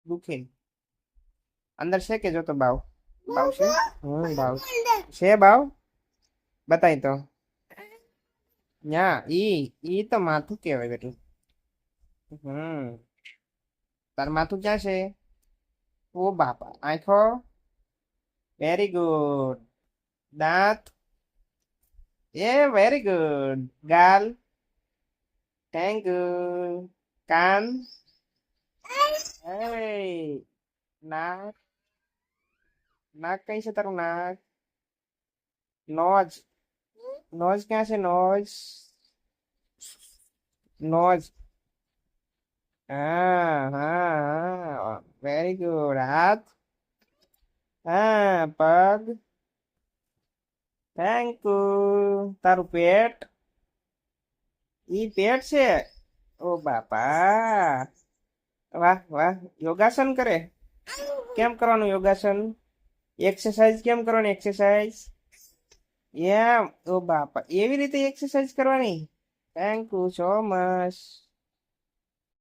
દુખે અંદર છે કે જો તો બાવ બાવ છે બાવ છે બાવ બતાય તો ન્યા ઈ તો માથું કેવાય બેટું તાર માથું ક્યાં છે ઓ બાપા આંખો વેરી ગુડ દાંત વેરી ગુડ ગાલ થેન્ક યુ કાન એ નાક નાક કઈ છે તારું નાક નોઝ નોઝ ક્યાં છે નોઝ નોઝ હા વેરી ગુડ હાથ પગ થેન્ક યુ તારું પેટ ઈ પેટ છે ઓ બાપા વાહ વાહ યોગાસન કરે કેમ કરવાનું યોગાસન એક્સરસાઇઝ કેમ કરવાની એક્સરસાઇઝ એમ ઓ બાપા એવી રીતે એક્સરસાઇઝ કરવાની થેન્ક યુ સો મચ